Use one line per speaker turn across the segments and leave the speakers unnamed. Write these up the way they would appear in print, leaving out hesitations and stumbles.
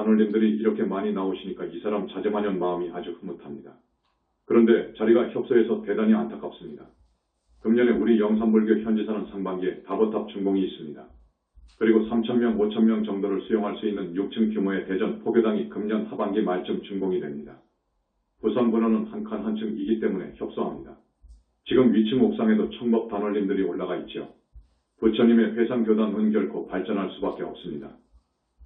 단원님들이 이렇게 많이 나오시니까 이 사람 자제마냥 마음이 아주 흐뭇합니다. 그런데 자리가 협소해서 대단히 안타깝습니다. 금년에 우리 영산불교 현지사는 상반기에 다보탑 준공이 있습니다. 그리고 3,000명, 5,000명 정도를 수용할 수 있는 6층 규모의 대전 포교당이 금년 하반기 말쯤 준공이 됩니다. 부산 분원은 한 칸 한 층이기 때문에 협소합니다. 지금 위층 옥상에도 청법 단원님들이 올라가 있죠. 부처님의 회상교단은 결코 발전할 수밖에 없습니다.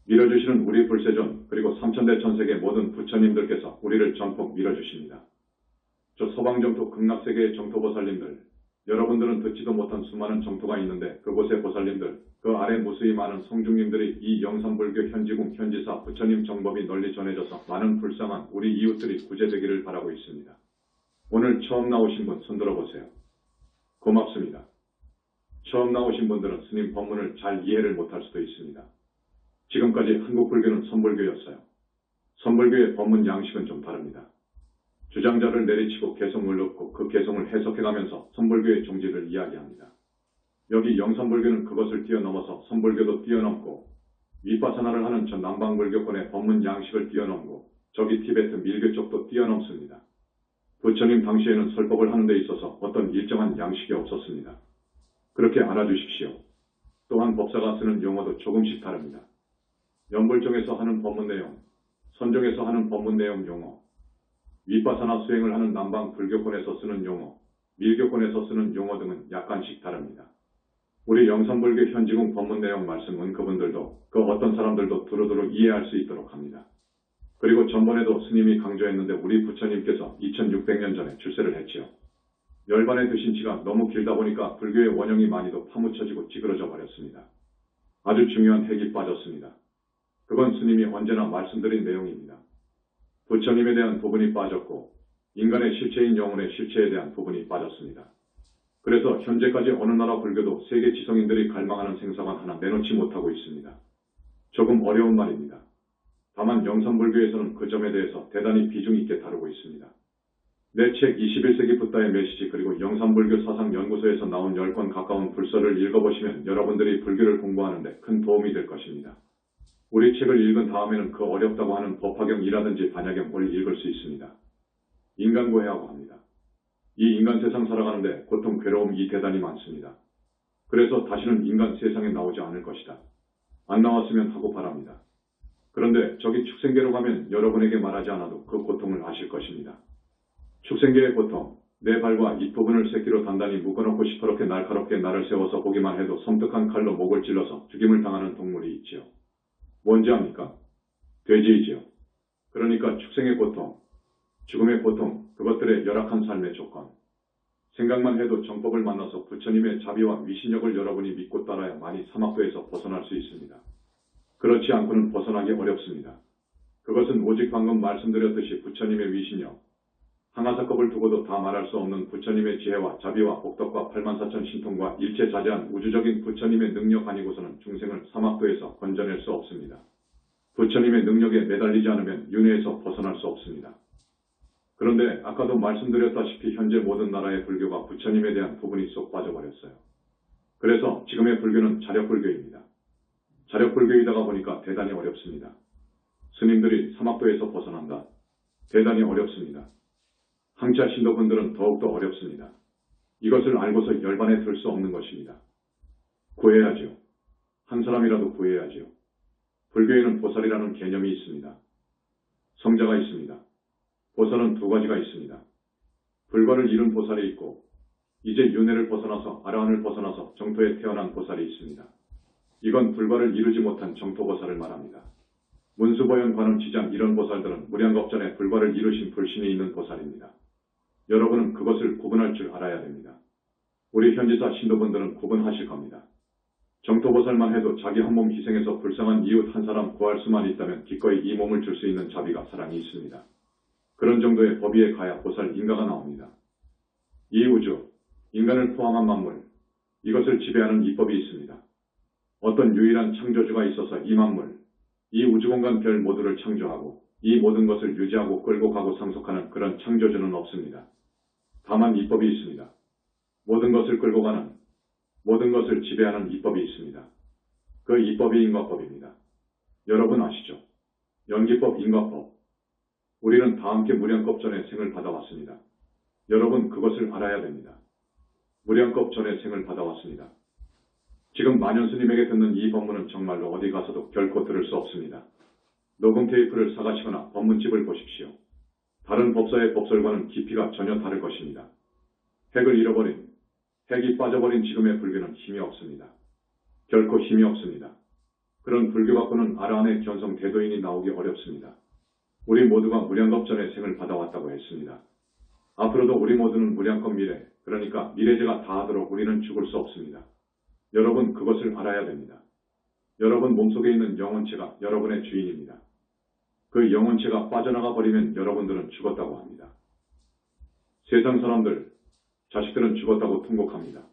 밀어주시는 우리 불세존 그리고 삼천대 천세계 모든 부처님들께서 우리를 전폭 밀어주십니다. 저 서방정토 극락세계의 정토보살님들, 여러분들은 듣지도 못한 수많은 정토가 있는데 그곳의 보살님들, 그 아래 무수히 많은 성중님들이 이 영산불교 현지궁 현지사 부처님 정법이 널리 전해져서 많은 불쌍한 우리 이웃들이 구제되기를 바라고 있습니다. 오늘 처음 나오신 분 손들어 보세요. 고맙습니다. 처음 나오신 분들은 스님 법문을 잘 이해를 못할 수도 있습니다. 지금까지 한국불교는 선불교였어요. 선불교의 법문 양식은 좀 다릅니다. 주장자를 내리치고 개성을 넣고 그 개성을 해석해가면서 선불교의 종지를 이야기합니다. 여기 영산불교는 그것을 뛰어넘어서 선불교도 뛰어넘고 위파사나를 하는 저 남방불교권의 법문 양식을 뛰어넘고 저기 티베트 밀교 쪽도 뛰어넘습니다. 부처님 당시에는 설법을 하는 데 있어서 어떤 일정한 양식이 없었습니다. 그렇게 알아주십시오. 또한 법사가 쓰는 용어도 조금씩 다릅니다. 연불종에서 하는 법문 내용, 선종에서 하는 법문 내용 용어, 위파사나 수행을 하는 남방 불교권에서 쓰는 용어, 밀교권에서 쓰는 용어 등은 약간씩 다릅니다. 우리 영산불교 현지궁 법문 내용 말씀은 그분들도 그 어떤 사람들도 두루두루 이해할 수 있도록 합니다. 그리고 전번에도 스님이 강조했는데 우리 부처님께서 2600년 전에 출세를 했지요. 열반에 드신 치가 너무 길다 보니까 불교의 원형이 많이도 파묻혀지고 찌그러져 버렸습니다. 아주 중요한 핵이 빠졌습니다. 그건 스님이 언제나 말씀드린 내용입니다. 부처님에 대한 부분이 빠졌고 인간의 실체인 영혼의 실체에 대한 부분이 빠졌습니다. 그래서 현재까지 어느 나라 불교도 세계 지성인들이 갈망하는 생사관 하나 내놓지 못하고 있습니다. 조금 어려운 말입니다. 다만 영산불교에서는 그 점에 대해서 대단히 비중 있게 다루고 있습니다. 내 책 21세기 붓다의 메시지 그리고 영산불교 사상연구소에서 나온 10권 가까운 불서를 읽어보시면 여러분들이 불교를 공부하는데 큰 도움이 될 것입니다. 우리 책을 읽은 다음에는 그 어렵다고 하는 법화경이라든지 반야경을 읽을 수 있습니다. 인간고해하고 합니다. 이 인간 세상 살아가는데 고통, 괴로움이 대단히 많습니다. 그래서 다시는 인간 세상에 나오지 않을 것이다. 안 나왔으면 하고 바랍니다. 그런데 저기 축생계로 가면 여러분에게 말하지 않아도 그 고통을 아실 것입니다. 축생계의 고통, 내 발과 잇부분을 새끼로 단단히 묶어놓고 시퍼렇게 날카롭게 나를 세워서 보기만 해도 섬뜩한 칼로 목을 찔러서 죽임을 당하는 동물이 있지요. 뭔지 압니까? 돼지이지요. 그러니까 축생의 고통, 죽음의 고통, 그것들의 열악한 삶의 조건. 생각만 해도 정법을 만나서 부처님의 자비와 위신력을 여러분이 믿고 따라야 많이 사막도에서 벗어날 수 있습니다. 그렇지 않고는 벗어나기 어렵습니다. 그것은 오직 방금 말씀드렸듯이 부처님의 위신력, 항아사급을 두고도 다 말할 수 없는 부처님의 지혜와 자비와 복덕과 84,000 신통과 일체자재한 우주적인 부처님의 능력 아니고서는 중생을 사막도에서 건져낼 수 없습니다. 부처님의 능력에 매달리지 않으면 윤회에서 벗어날 수 없습니다. 그런데 아까도 말씀드렸다시피 현재 모든 나라의 불교가 부처님에 대한 부분이 쏙 빠져버렸어요. 그래서 지금의 불교는 자력불교입니다. 자력불교이다가 보니까 대단히 어렵습니다. 스님들이 사막도에서 벗어난다. 대단히 어렵습니다. 항차 신도분들은 더욱더 어렵습니다. 이것을 알고서 열반에 들 수 없는 것입니다. 구해야지요. 한 사람이라도 구해야지요. 불교에는 보살이라는 개념이 있습니다. 성자가 있습니다. 보살은 두 가지가 있습니다. 불과를 이룬 보살이 있고 이제 윤회를 벗어나서 아라한을 벗어나서 정토에 태어난 보살이 있습니다. 이건 불과를 이루지 못한 정토보살을 말합니다. 문수보현 관음 지장 이런 보살들은 무량겁 전에 불과를 이루신 불신이 있는 보살입니다. 여러분은 그것을 구분할 줄 알아야 됩니다. 우리 현지사 신도분들은 구분하실 겁니다. 정토보살만 해도 자기 한 몸 희생해서 불쌍한 이웃 한 사람 구할 수만 있다면 기꺼이 이 몸을 줄 수 있는 자비가 사랑이 있습니다. 그런 정도의 법위에 가야 보살 인가가 나옵니다. 이 우주, 인간을 포함한 만물, 이것을 지배하는 이법이 있습니다. 어떤 유일한 창조주가 있어서 이 만물, 이 우주공간 별 모두를 창조하고 이 모든 것을 유지하고 끌고 가고 상속하는 그런 창조주는 없습니다. 다만 이법이 있습니다. 모든 것을 끌고 가는, 모든 것을 지배하는 이법이 있습니다. 그 이법이 인과법입니다. 여러분 아시죠? 연기법, 인과법. 우리는 다 함께 무량겁 전에 생을 받아왔습니다. 여러분 그것을 알아야 됩니다. 무량겁 전에 생을 받아왔습니다. 지금 만연스님에게 듣는 이 법문은 정말로 어디 가서도 결코 들을 수 없습니다. 녹음 테이프를 사가시거나 법문집을 보십시오. 다른 법사의 법설과는 깊이가 전혀 다를 것입니다. 핵을 잃어버린, 핵이 빠져버린 지금의 불교는 힘이 없습니다. 결코 힘이 없습니다. 그런 불교 갖고는 아라한의 견성 대도인이 나오기 어렵습니다. 우리 모두가 무량겁 전에 생을 받아왔다고 했습니다. 앞으로도 우리 모두는 무량겁 미래, 그러니까 미래제가 다 하도록 우리는 죽을 수 없습니다. 여러분 그것을 알아야 됩니다. 여러분 몸속에 있는 영혼체가 여러분의 주인입니다. 그 영혼체가 빠져나가 버리면 여러분들은 죽었다고 합니다. 세상 사람들, 자식들은 죽었다고 통곡합니다.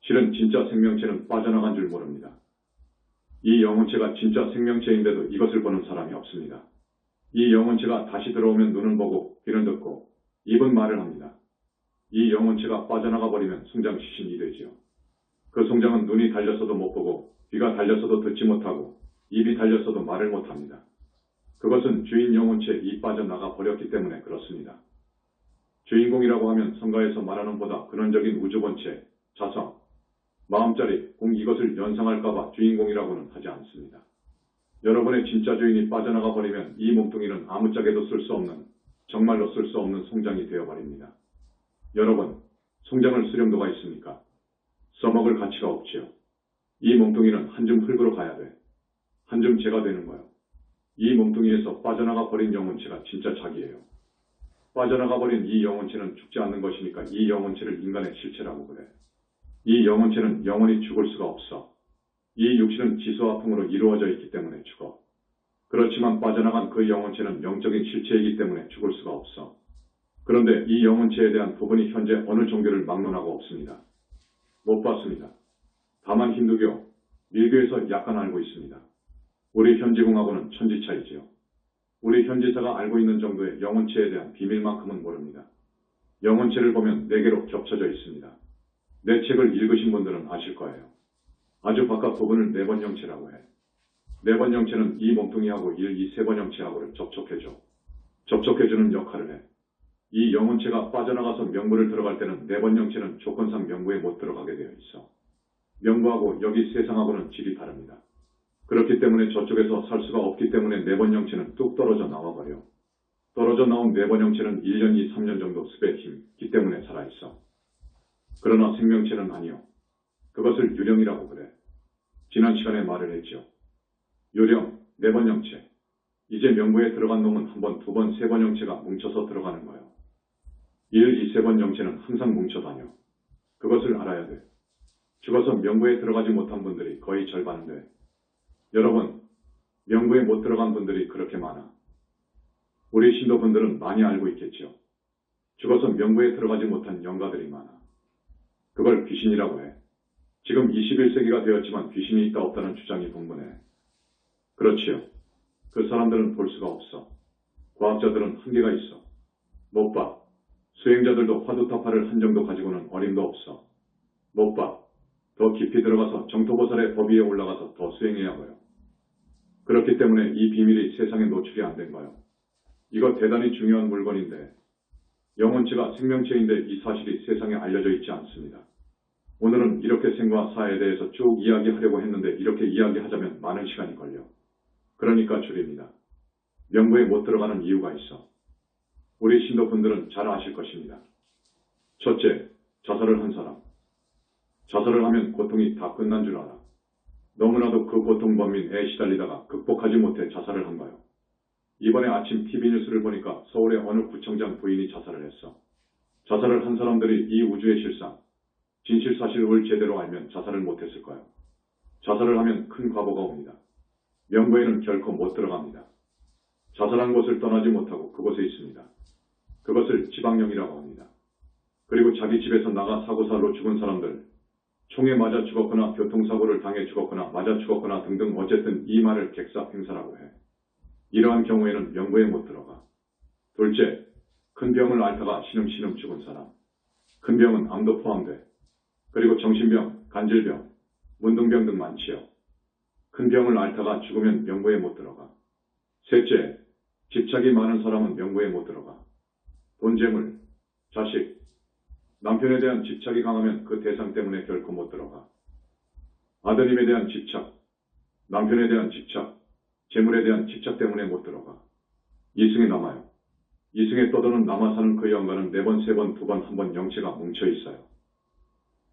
실은 진짜 생명체는 빠져나간 줄 모릅니다. 이 영혼체가 진짜 생명체인데도 이것을 보는 사람이 없습니다. 이 영혼체가 다시 들어오면 눈은 보고 귀는 듣고 입은 말을 합니다. 이 영혼체가 빠져나가 버리면 송장 시신이 되지요. 그 송장은 눈이 달렸어도 못 보고 귀가 달렸어도 듣지 못하고 입이 달렸어도 말을 못합니다. 그것은 주인 영혼체에 이 빠져나가 버렸기 때문에 그렇습니다. 주인공이라고 하면 성가에서 말하는 보다 근원적인 우주본체, 자성, 마음자리, 공 이것을 연상할까봐 주인공이라고는 하지 않습니다. 여러분의 진짜 주인이 빠져나가 버리면 이 몸뚱이는 아무짝에도 쓸 수 없는, 정말로 쓸 수 없는 송장이 되어버립니다. 여러분, 송장을 쓰렴도가 있습니까? 써먹을 가치가 없지요. 이 몸뚱이는 한 줌 흙으로 가야 돼. 한 줌 재가 되는 거요. 이 몸뚱이에서 빠져나가 버린 영혼체가 진짜 자기예요. 빠져나가 버린 이 영혼체는 죽지 않는 것이니까 이 영혼체를 인간의 실체라고 그래. 이 영혼체는 영원히 죽을 수가 없어. 이 육신은 지수와 풍으로 이루어져 있기 때문에 죽어. 그렇지만 빠져나간 그 영혼체는 영적인 실체이기 때문에 죽을 수가 없어. 그런데 이 영혼체에 대한 부분이 현재 어느 종교를 막론하고 없습니다. 못 봤습니다. 다만 힌두교, 밀교에서 약간 알고 있습니다. 우리 현지공하고는 천지차이지요. 우리 현지사가 알고 있는 정도의 영혼체에 대한 비밀만큼은 모릅니다. 영혼체를 보면 4개로 겹쳐져 있습니다. 내 책을 읽으신 분들은 아실 거예요. 아주 바깥 부분을 4번 영체라고 해. 4번 영체는 이 몸뚱이하고 1, 2, 3번 영체하고를 접촉해줘. 접촉해주는 역할을 해. 이 영혼체가 빠져나가서 명부를 들어갈 때는 4번 영체는 조건상 명부에 못 들어가게 되어 있어. 명부하고 여기 세상하고는 질이 다릅니다. 그렇기 때문에 저쪽에서 살 수가 없기 때문에 4번 영체는 뚝 떨어져 나와버려. 떨어져 나온 4번 영체는 1년, 2, 3년 정도 습의 힘기 때문에 살아있어. 그러나 생명체는 아니요. 그것을 유령이라고 그래. 지난 시간에 말을 했죠. 유령, 4번 영체. 이제 명부에 들어간 놈은 1번, 2번, 3번 영체가 뭉쳐서 들어가는 거예요. 1, 2, 3번 영체는 항상 뭉쳐다녀. 그것을 알아야 돼. 죽어서 명부에 들어가지 못한 분들이 거의 절반은 돼. 여러분, 명부에 못 들어간 분들이 그렇게 많아. 우리 신도분들은 많이 알고 있겠죠. 죽어서 명부에 들어가지 못한 영가들이 많아. 그걸 귀신이라고 해. 지금 21세기가 되었지만 귀신이 있다 없다는 주장이 분분해. 그렇지요. 그 사람들은 볼 수가 없어. 과학자들은 한계가 있어. 못 봐. 수행자들도 화두타파를 한 정도 가지고는 어림도 없어. 못 봐. 더 깊이 들어가서 정토보살의 법 위에 올라가서 더 수행해야 하고요. 그렇기 때문에 이 비밀이 세상에 노출이 안 된 거예요. 이거 대단히 중요한 물건인데 영혼체가 생명체인데 이 사실이 세상에 알려져 있지 않습니다. 오늘은 이렇게 생과 사에 대해서 쭉 이야기하려고 했는데 이렇게 이야기하자면 많은 시간이 걸려. 그러니까 줄입니다. 명부에 못 들어가는 이유가 있어. 우리 신도분들은 잘 아실 것입니다. 첫째, 자살을 한 사람. 자살을 하면 고통이 다 끝난 줄 알아. 너무나도 그 고통 범민에 시달리다가 극복하지 못해 자살을 한 거요. 이번에 아침 TV 뉴스를 보니까 서울의 어느 구청장 부인이 자살을 했어. 자살을 한 사람들이 이 우주의 실상, 진실사실을 제대로 알면 자살을 못했을 거예요. 자살을 하면 큰 과보가 옵니다. 명부에는 결코 못 들어갑니다. 자살한 곳을 떠나지 못하고 그곳에 있습니다. 그것을 지방령이라고 합니다. 그리고 자기 집에서 나가 사고살로 죽은 사람들, 총에 맞아 죽었거나 교통사고를 당해 죽었거나 맞아 죽었거나 등등 어쨌든 이 말을 객사행사라고 해. 이러한 경우에는 명부에 못 들어가. 둘째, 큰 병을 앓다가 신음신음 죽은 사람. 큰 병은 암도 포함돼. 그리고 정신병, 간질병, 문둥병 등 많지요. 큰 병을 앓다가 죽으면 명부에 못 들어가. 셋째, 집착이 많은 사람은 명부에 못 들어가. 돈, 재물, 자식, 남편에 대한 집착이 강하면 그 대상 때문에 결코 못 들어가. 아드님에 대한 집착, 남편에 대한 집착, 재물에 대한 집착 때문에 못 들어가. 이승에 남아요. 이승에 떠도는 남아 사는 그 영가는 4번, 3번, 2번, 1번 영체가 뭉쳐 있어요.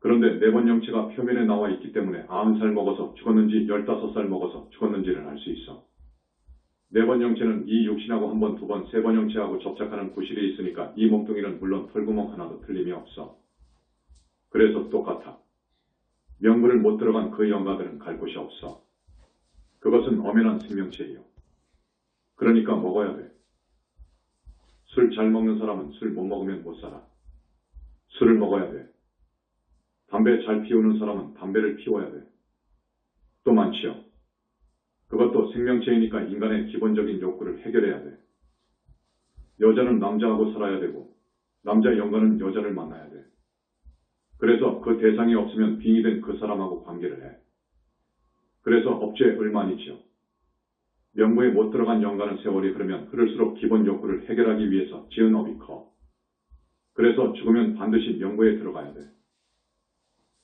그런데 4번 영체가 표면에 나와 있기 때문에 90살 먹어서 죽었는지 15살 먹어서 죽었는지를 알 수 있어. 4번 영체는 이 육신하고 1번, 2번, 3번 영체하고 접착하는 구실이 있으니까 이 몸뚱이는 물론 털구멍 하나도 틀림이 없어. 그래서 똑같아. 명부를 못 들어간 그 영가들은 갈 곳이 없어. 그것은 엄연한 생명체예요. 그러니까 먹어야 돼. 술 잘 먹는 사람은 술 못 먹으면 못 살아. 술을 먹어야 돼. 담배 잘 피우는 사람은 담배를 피워야 돼. 또 많지요. 그것도 생명체이니까 인간의 기본적인 욕구를 해결해야 돼. 여자는 남자하고 살아야 되고 남자 영가는 여자를 만나야 돼. 그래서 그 대상이 없으면 빙의된 그 사람하고 관계를 해. 그래서 업죄의 을만이지요. 명부에 못 들어간 영가는 세월이 흐르면 흐를수록 기본 욕구를 해결하기 위해서 지은 업이 커. 그래서 죽으면 반드시 명부에 들어가야 돼.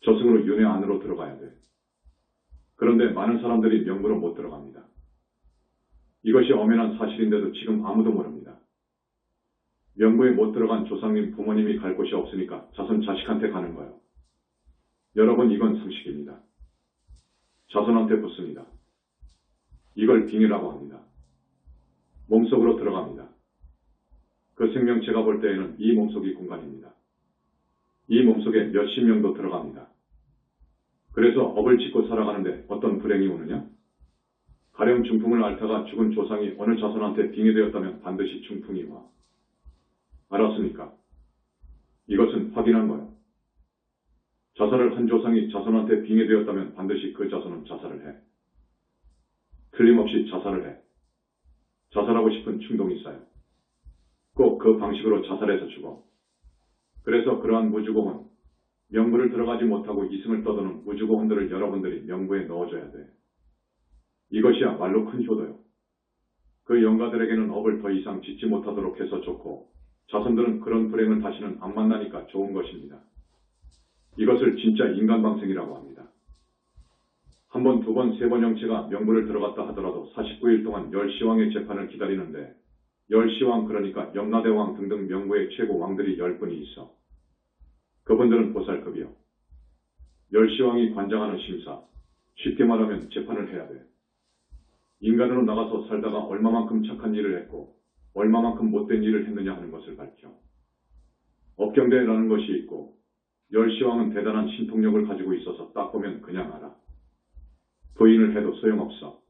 저승으로 윤회 안으로 들어가야 돼. 그런데 많은 사람들이 명부로 못 들어갑니다. 이것이 엄연한 사실인데도 지금 아무도 모릅니다. 명부에 못 들어간 조상님 부모님이 갈 곳이 없으니까 자손 자식한테 가는 거예요. 여러분, 이건 상식입니다. 자손한테 붙습니다. 이걸 빙의라고 합니다. 몸속으로 들어갑니다. 그 생명체가 볼 때에는 이 몸속이 공간입니다. 이 몸속에 몇십 명도 들어갑니다. 그래서 업을 짓고 살아가는데 어떤 불행이 오느냐? 가령 중풍을 앓다가 죽은 조상이 어느 자손한테 빙의되었다면 반드시 중풍이 와. 알았습니까? 이것은 확인한 거예요. 자살을 한 조상이 자손한테 빙의되었다면 반드시 그 자손은 자살을 해. 틀림없이 자살을 해. 자살하고 싶은 충동이 있어요. 꼭 그 방식으로 자살해서 죽어. 그래서 그러한 무주고혼, 명부를 들어가지 못하고 이승을 떠도는 무주고혼들을 여러분들이 명부에 넣어줘야 돼. 이것이야말로 큰 효도요. 그 영가들에게는 업을 더 이상 짓지 못하도록 해서 좋고 자손들은 그런 불행을 다시는 안 만나니까 좋은 것입니다. 이것을 진짜 인간방생이라고 합니다. 1번, 2번, 3번 영체가 명부를 들어갔다 하더라도 49일 동안 10시왕의 재판을 기다리는데 10시왕, 그러니까 염라대왕 등등 명부의 최고 왕들이 10분이 있어. 그분들은 보살급이요. 10시왕이 관장하는 심사, 쉽게 말하면 재판을 해야 돼. 인간으로 나가서 살다가 얼마만큼 착한 일을 했고 얼마만큼 못된 일을 했느냐 하는 것을 밝혀. 업경대라는 것이 있고 10시왕은 대단한 신통력을 가지고 있어서 딱 보면 그냥 알아. 부인을 해도 소용없어.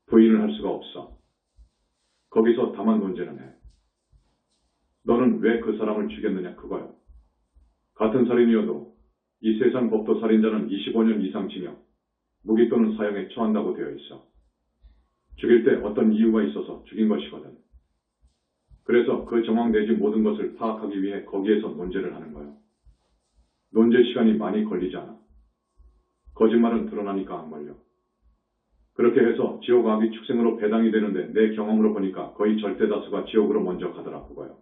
부인을 할 수가 없어. 거기서 다만 논제는 해. 너는 왜 그 사람을 죽였느냐 그거요. 같은 살인이어도 이 세상 법도 살인자는 25년 이상 징역, 무기 또는 사형에 처한다고 되어 있어. 죽일 때 어떤 이유가 있어서 죽인 것이거든. 그래서 그 정황 내지 모든 것을 파악하기 위해 거기에서 논제를 하는 거예요. 논제 시간이 많이 걸리지 않아. 거짓말은 드러나니까 안 걸려. 그렇게 해서 지옥악이 축생으로 배당이 되는데 내 경험으로 보니까 거의 절대 다수가 지옥으로 먼저 가더라 그거요.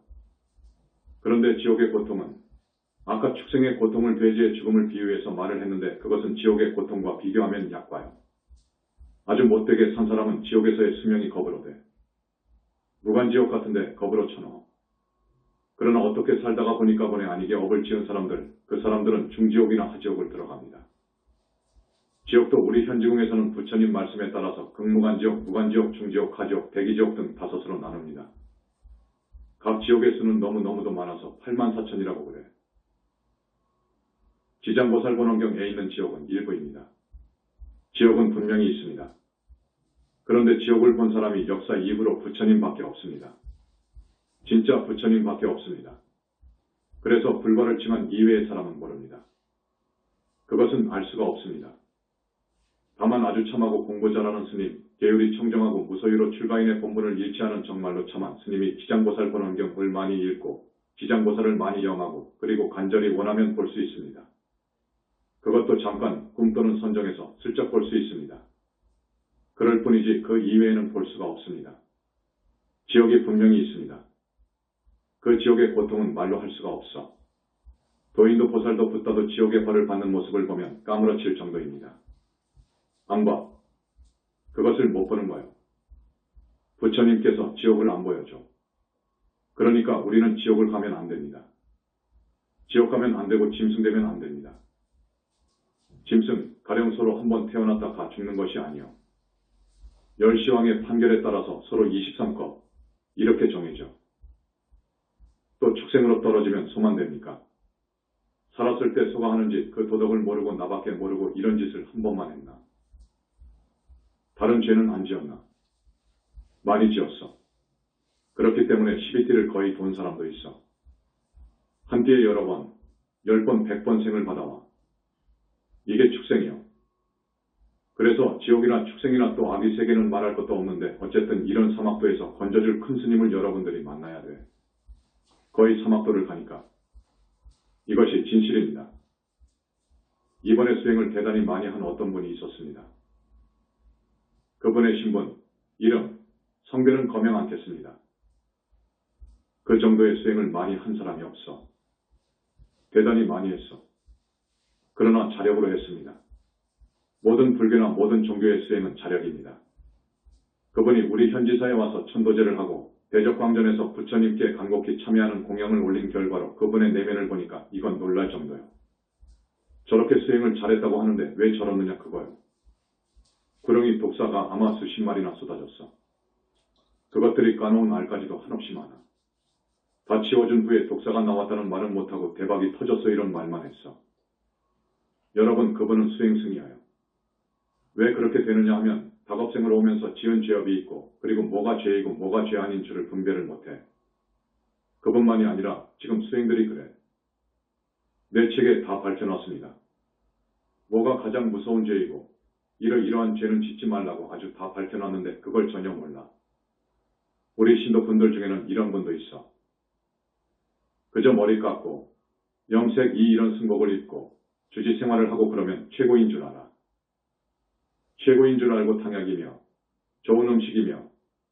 그런데 지옥의 고통은 아까 축생의 고통을 돼지의 죽음을 비유해서 말을 했는데 그것은 지옥의 고통과 비교하면 약과요. 아주 못되게 산 사람은 지옥에서의 수명이 겁으로 돼. 무간지옥 같은데 겁으로 쳐넣어. 그러나 어떻게 살다가 보니까 보내 아니게 업을 지은 사람들, 그 사람들은 중지옥이나 하지옥을 들어갑니다. 지옥도 우리 현지궁에서는 부처님 말씀에 따라서 극무간지옥, 무간지옥, 중지옥, 하지옥, 대기지옥 등 5으로 나눕니다. 각 지옥의 수는 너무너무도 많아서 84,000이라고 그래. 지장보살본원경에 있는 지옥은 일부입니다. 지옥은 분명히 있습니다. 그런데 지옥을 본 사람이 역사 이후로 부처님밖에 없습니다. 진짜 부처님밖에 없습니다. 그래서 불과를 칭한 이외의 사람은 모릅니다. 그것은 알 수가 없습니다. 다만 아주 참하고 공부 잘하는 스님, 계율이 청정하고 무소유로 출가인의 본분을 잃지않은 정말로 참한 스님이 지장보살본원경을 많이 읽고 지장보살을 많이 영하고 그리고 간절히 원하면 볼 수 있습니다. 그것도 잠깐 꿈 또는 선정해서 슬쩍 볼 수 있습니다. 그럴 뿐이지 그 이외에는 볼 수가 없습니다. 지옥이 분명히 있습니다. 그 지옥의 고통은 말로 할 수가 없어. 도인도 보살도 붓다도 지옥의 벌을 받는 모습을 보면 까무러칠 정도입니다. 안 봐. 그것을 못 보는 거요. 부처님께서 지옥을 안 보여줘. 그러니까 우리는 지옥을 가면 안 됩니다. 지옥 가면 안 되고 짐승되면 안 됩니다. 짐승, 가령 서로 한번 태어났다 가 죽는 것이 아니요. 열시왕의 판결에 따라서 서로 23컵 이렇게 정해져. 또 축생으로 떨어지면 소만 됩니까? 살았을 때 소가 하는 짓, 그 도덕을 모르고 나밖에 모르고 이런 짓을 한 번만 했나? 다른 죄는 안 지었나? 많이 지었어. 그렇기 때문에 12띠를 거의 돈 사람도 있어. 한 띠에 여러 번, 10번, 100번 생을 받아와. 이게 축생이요. 그래서 지옥이나 축생이나 또 아비 세계는 말할 것도 없는데 어쨌든 이런 사막도에서 건져줄 큰 스님을 여러분들이 만나야 돼. 거의 사막도를 가니까. 이것이 진실입니다. 이번에 수행을 대단히 많이 한 어떤 분이 있었습니다. 그분의 신분, 이름, 성별은 거명 않겠습니다. 그 정도의 수행을 많이 한 사람이 없어. 대단히 많이 했어. 그러나 자력으로 했습니다. 모든 불교나 모든 종교의 수행은 자력입니다. 그분이 우리 현지사에 와서 천도제를 하고 대적광전에서 부처님께 간곡히 참여하는 공양을 올린 결과로 그분의 내면을 보니까 이건 놀랄 정도요. 저렇게 수행을 잘했다고 하는데 왜 저러느냐 그거요. 구렁이 독사가 아마 수십 마리나 쏟아졌어. 그것들이 까놓은 알까지도 한없이 많아. 다 치워준 후에 독사가 나왔다는 말은 못하고 대박이 터졌어 이런 말만 했어. 여러분 그분은 수행승이에요. 왜 그렇게 되느냐 하면 다급생으로 오면서 지은 죄업이 있고 그리고 뭐가 죄이고 뭐가 죄 아닌 줄을 분별을 못해. 그뿐만이 아니라 지금 수행들이 그래. 내 책에 다 밝혀놨습니다. 뭐가 가장 무서운 죄이고 이러이러한 죄는 짓지 말라고 아주 다 밝혀놨는데 그걸 전혀 몰라. 우리 신도분들 중에는 이런 분도 있어. 그저 머리 깎고 염색 이런 승복을 입고 주지 생활을 하고 그러면 최고인 줄 알아. 최고인 줄 알고 탕약이며 좋은 음식이며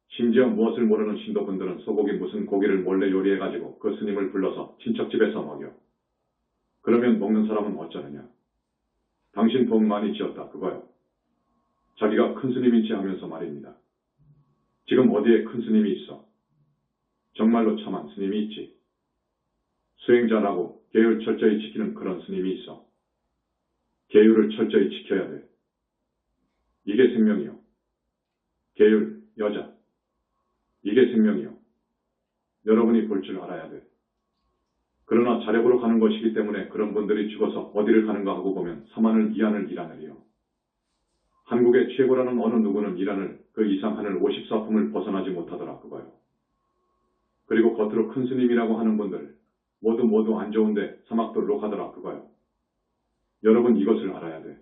심지어 무엇을 모르는 신도분들은 소고기 무슨 고기를 몰래 요리해가지고 그 스님을 불러서 친척집에서 먹여. 그러면 먹는 사람은 어쩌느냐. 당신 돈 많이 지었다 그거요. 자기가 큰 스님인지 하면서 말입니다. 지금 어디에 큰 스님이 있어? 정말로 참한 스님이 있지. 수행 잘하고 계율 철저히 지키는 그런 스님이 있어. 계율을 철저히 지켜야 돼. 이게 생명이요. 계율, 여자. 이게 생명이요. 여러분이 볼 줄 알아야 돼. 그러나 자력으로 가는 것이기 때문에 그런 분들이 죽어서 어디를 가는가 하고 보면 사만을 이하늘 이라늘이요. 한국의 최고라는 어느 누구는 이라늘 그 이상 하늘 54품을 벗어나지 못하더라 그거요. 그리고 겉으로 큰 스님이라고 하는 분들 모두 안 좋은데 사막돌로 가더라 그거요. 여러분 이것을 알아야 돼.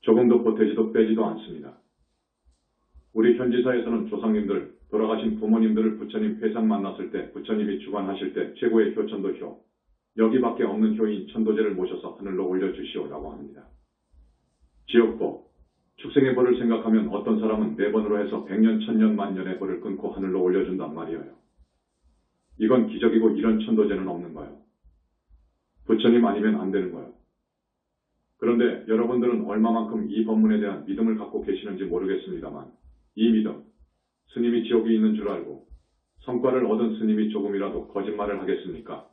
조금도 보태지도 빼지도 않습니다. 우리 현지사에서는 조상님들, 돌아가신 부모님들을 부처님 회상 만났을 때 부처님이 주관하실 때 최고의 효천도 효, 여기밖에 없는 효인 천도제를 모셔서 하늘로 올려주시오라고 합니다. 지옥복, 축생의 벌을 생각하면 어떤 사람은 4번으로 해서 100년, 1000년, 만년의 벌을 끊고 하늘로 올려준단 말이에요. 이건 기적이고 이런 천도제는 없는 거예요. 부처님 아니면 안 되는 거예요. 그런데 여러분들은 얼마만큼 이 법문에 대한 믿음을 갖고 계시는지 모르겠습니다만 이 믿음, 스님이 지옥에 있는 줄 알고 성과를 얻은 스님이 조금이라도 거짓말을 하겠습니까?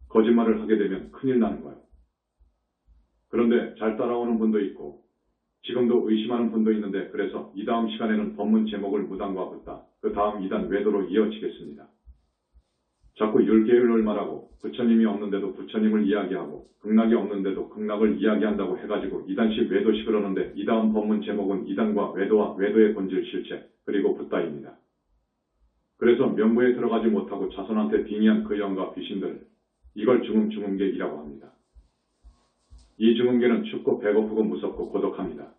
거짓말을 하게 되면 큰일 나는 거예요. 그런데 잘 따라오는 분도 있고 지금도 의심하는 분도 있는데 그래서 이 다음 시간에는 법문 제목을 무당과 붓다, 그 다음 2단 외도로 이어지겠습니다. 자꾸 율계율을 말하고 부처님이 없는데도 부처님을 이야기하고 극락이 없는데도 극락을 이야기한다고 해가지고 2단씩 외도시 그러는데 이 다음 법문 제목은 2단과 외도와 외도의 본질 실체 그리고 붓다입니다. 그래서 명부에 들어가지 못하고 자손한테 빙의한 그 영과 귀신들 이걸 중음계이라고 합니다. 이 중음계는 춥고 배고프고 무섭고 고독합니다.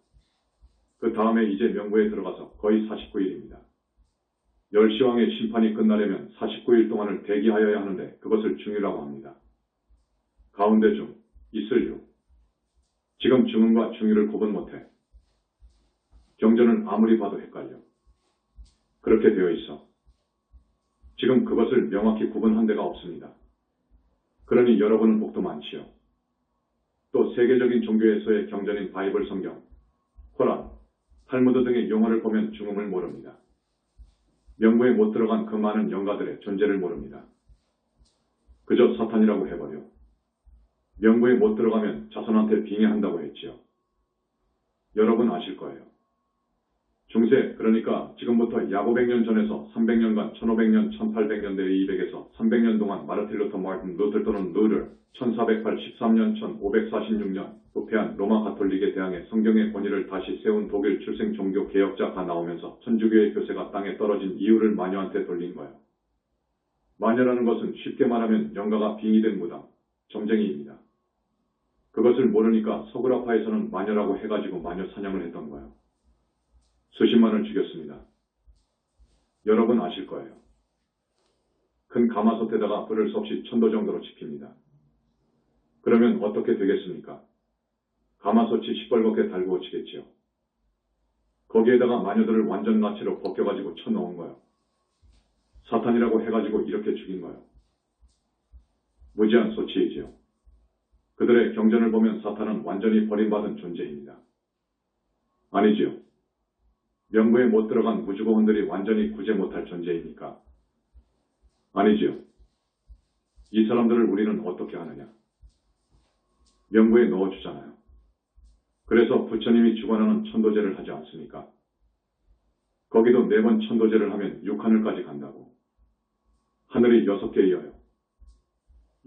그 다음에 이제 명부에 들어가서 거의 49일입니다. 열시왕의 심판이 끝나려면 49일 동안을 대기하여야 하는데 그것을 중이라고 합니다. 가운데 중, 있을 유. 지금 중음과 중유를 구분 못해. 경전을 아무리 봐도 헷갈려. 그렇게 되어 있어. 지금 그것을 명확히 구분한 데가 없습니다. 그러니 여러분은 복도 많지요. 또 세계적인 종교에서의 경전인 바이블 성경, 코란, 탈무드 등의 용어를 보면 중음을 모릅니다. 명부에 못 들어간 그 많은 영가들의 존재를 모릅니다. 그저 사탄이라고 해버려. 명부에 못 들어가면 자손한테 빙의한다고 했지요. 여러분 아실 거예요. 중세, 그러니까 지금부터 약 500년 전에서 300년간 1500년, 1800년대 200에서 300년 동안 마르틴 루터 마틴 루터 또는 루터 1483년, 1546년 부패한 로마 가톨릭에 대항해 성경의 권위를 다시 세운 독일 출생 종교 개혁자가 나오면서 천주교의 교세가 땅에 떨어진 이유를 마녀한테 돌린 거예요. 마녀라는 것은 쉽게 말하면 영가가 빙의된 무당, 점쟁이입니다. 그것을 모르니까 서구라파에서는 마녀라고 해가지고 마녀 사냥을 했던 거예요. 수십만을 죽였습니다. 여러분 아실 거예요. 큰 가마솥에다가 불을 수 없이 1000도 정도로 지핍니다. 그러면 어떻게 되겠습니까? 가마솥이 시뻘겋게 달구어지겠지요. 거기에다가 마녀들을 완전 나치로 벗겨가지고 쳐넣은 거예요. 사탄이라고 해가지고 이렇게 죽인 거예요. 무지한 소치이지요. 그들의 경전을 보면 사탄은 완전히 버림받은 존재입니다. 아니지요. 명부에 못 들어간 우주보원들이 완전히 구제 못할 존재입니까? 아니지요. 이 사람들을 우리는 어떻게 하느냐? 명부에 넣어주잖아요. 그래서 부처님이 주관하는 천도제를 하지 않습니까? 거기도 4번 천도제를 하면 6하늘까지 간다고. 하늘이 6개이어요.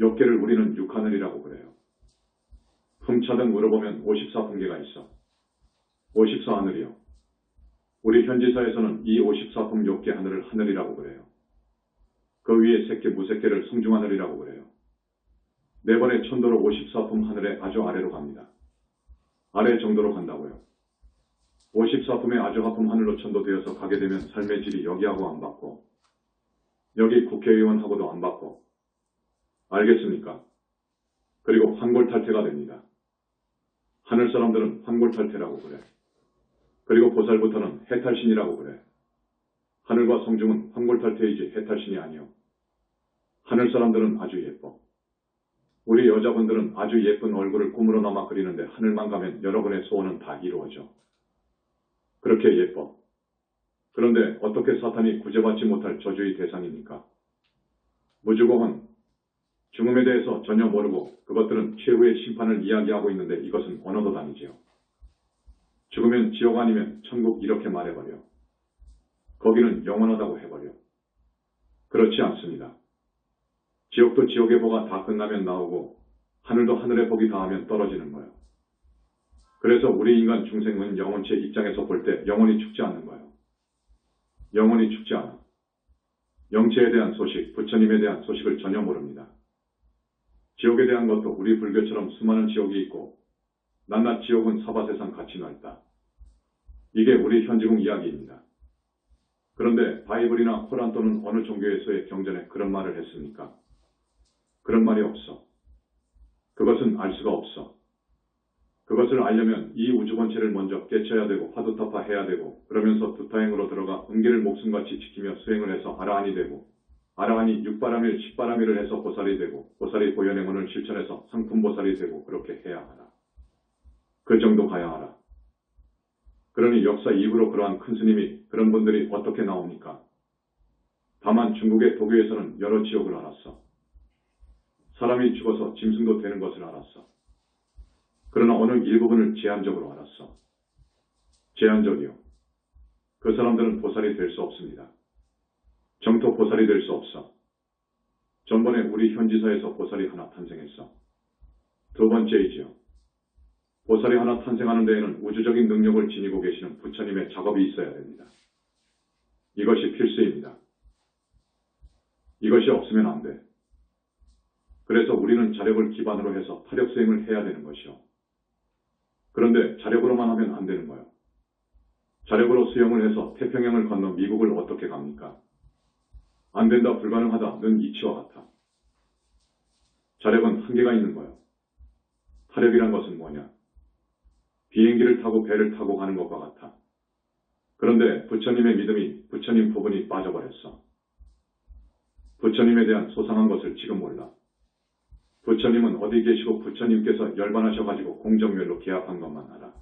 6개를 우리는 6하늘이라고 그래요. 품차등 물어보면 54품계가 있어. 54하늘이요. 우리 현지사에서는 이 54품 6개 하늘을 하늘이라고 그래요. 그 위에 새끼 무새끼를 성중하늘이라고 그래요. 4번의 천도로 54품 하늘의 아주 아래로 갑니다. 아래 정도로 간다고요. 54품의 아주 하품 하늘로 천도되어서 가게 되면 삶의 질이 여기하고 안 받고 여기 국회의원하고도 안 받고 알겠습니까? 그리고 환골탈태가 됩니다. 하늘 사람들은 환골탈태라고 그래. 그리고 보살부터는 해탈신이라고 그래. 하늘과 성중은 환골탈태이지 해탈신이 아니요. 하늘 사람들은 아주 예뻐. 우리 여자분들은 아주 예쁜 얼굴을 꿈으로나마 그리는데 하늘만 가면 여러분의 소원은 다 이루어져. 그렇게 예뻐. 그런데 어떻게 사탄이 구제받지 못할 저주의 대상입니까? 무주고혼, 죽음에 대해서 전혀 모르고 그것들은 최후의 심판을 이야기하고 있는데 이것은 언어도 다니지요. 죽으면 지옥 아니면 천국 이렇게 말해버려. 거기는 영원하다고 해버려. 그렇지 않습니다. 지옥도 지옥의 보가 다 끝나면 나오고 하늘도 하늘의 복이 다하면 떨어지는 거예요. 그래서 우리 인간 중생은 영혼체 입장에서 볼 때 영원히 죽지 않는 거예요. 영원히 죽지 않아. 영체에 대한 소식, 부처님에 대한 소식을 전혀 모릅니다. 지옥에 대한 것도 우리 불교처럼 수많은 지옥이 있고 낱낱 지옥은 사바세상 같이 넓다. 이게 우리 현지궁 이야기입니다. 그런데 바이블이나 코란 또는 어느 종교에서의 경전에 그런 말을 했습니까? 그런 말이 없어. 그것은 알 수가 없어. 그것을 알려면 이 우주본체를 먼저 깨쳐야 되고 화두타파해야 되고 그러면서 두타행으로 들어가 음기를 목숨같이 지키며 수행을 해서 아라한이 되고 아라한이 육바라밀, 십바라밀을 해서 보살이 되고 보살이 고연행원을 실천해서 상품보살이 되고 그렇게 해야 하라. 그 정도 가야 하라. 그러니 역사 이후로 그러한 큰 스님이 그런 분들이 어떻게 나옵니까? 다만 중국의 도교에서는 여러 지옥을 알았어. 사람이 죽어서 짐승도 되는 것을 알았어. 그러나 어느 일부분을 제한적으로 알았어. 제한적이요. 그 사람들은 보살이 될 수 없습니다. 정토 보살이 될 수 없어. 전번에 우리 현지사에서 보살이 하나 탄생했어. 두 번째이지요. 보살이 하나 탄생하는 데에는 우주적인 능력을 지니고 계시는 부처님의 작업이 있어야 됩니다. 이것이 필수입니다. 이것이 없으면 안 돼. 그래서 우리는 자력을 기반으로 해서 타력 수행을 해야 되는 것이요. 그런데 자력으로만 하면 안 되는 거예요. 자력으로 수영을 해서 태평양을 건너 미국을 어떻게 갑니까? 안 된다, 불가능하다는 이치와 같아. 자력은 한계가 있는 거예요. 타력이란 것은 뭐냐? 비행기를 타고 배를 타고 가는 것과 같아. 그런데 부처님의 믿음이 부처님 부분이 빠져버렸어. 부처님에 대한 소상한 것을 지금 몰라. 부처님은 어디 계시고 부처님께서 열반하셔가지고 공정멸로 계합한 것만 알아.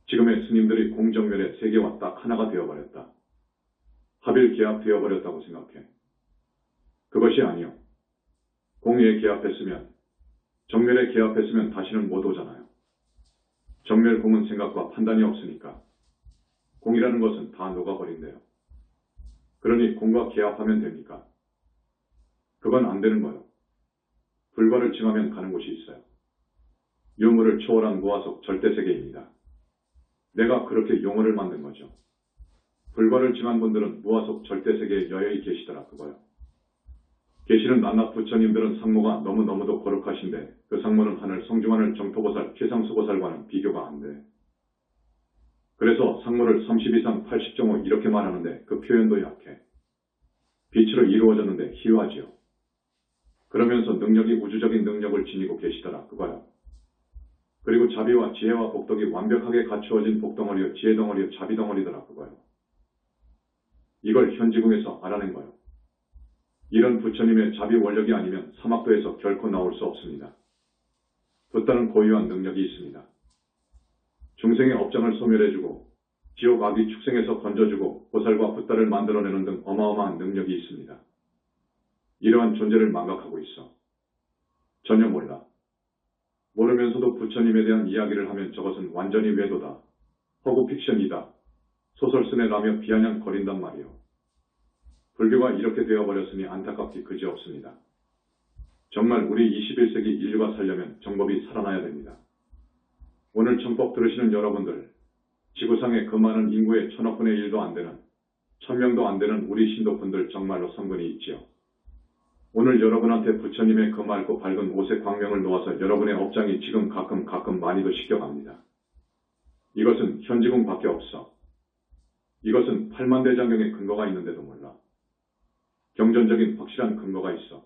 지금의 스님들이 공정멸의 세계와 딱 하나가 되어버렸다. 합일 계합되어버렸다고 생각해. 그것이 아니요. 공에 계합했으면, 정멸에 계합했으면 다시는 못 오잖아요. 정멸 공은 생각과 판단이 없으니까 공이라는 것은 다 녹아버린대요. 그러니 공과 계합하면 됩니까? 그건 안 되는 거요. 불과를 증하면 가는 곳이 있어요. 유무를 초월한 무아속 절대세계입니다. 내가 그렇게 용어를 만든 거죠. 불과를 증한 분들은 무아속 절대세계에 여여히 계시더라 그거요. 계시는 낱낱 부처님들은 상모가 너무너무도 거룩하신데 그 상모는 하늘 성중하늘 정토보살 최상수보살과는 비교가 안 돼. 그래서 상모를 30 이상 80.5 이렇게 말하는데 그 표현도 약해. 빛으로 이루어졌는데 희화지요. 그러면서 능력이 우주적인 능력을 지니고 계시더라 그거요. 그리고 자비와 지혜와 복덕이 완벽하게 갖추어진 복덩어리요 지혜덩어리요 자비덩어리더라 그거요. 이걸 현지궁에서 알아낸 거요. 이런 부처님의 자비 원력이 아니면 사막도에서 결코 나올 수 없습니다. 붓다는 고유한 능력이 있습니다. 중생의 업장을 소멸해주고 지옥 악귀 축생에서 건져주고 보살과 붓다를 만들어내는 등 어마어마한 능력이 있습니다. 이러한 존재를 망각하고 있어. 전혀 몰라. 모르면서도 부처님에 대한 이야기를 하면 저것은 완전히 외도다. 허구 픽션이다. 소설 쓰네라며 비아냥거린단 말이요. 불교가 이렇게 되어버렸으니 안타깝기 그지없습니다. 정말 우리 21세기 인류가 살려면 정법이 살아나야 됩니다. 오늘 정법 들으시는 여러분들, 지구상의 그 많은 인구의 1000억분의 1도 안 되는, 1000명도 안 되는 우리 신도분들 정말로 성근이 있지요. 오늘 여러분한테 부처님의 그 맑고 밝은 오색 광명을 놓아서 여러분의 업장이 지금 가끔 많이도 시켜갑니다. 이것은 현지궁 밖에 없어. 이것은 팔만대장경의 근거가 있는데도 몰라. 경전적인 확실한 근거가 있어.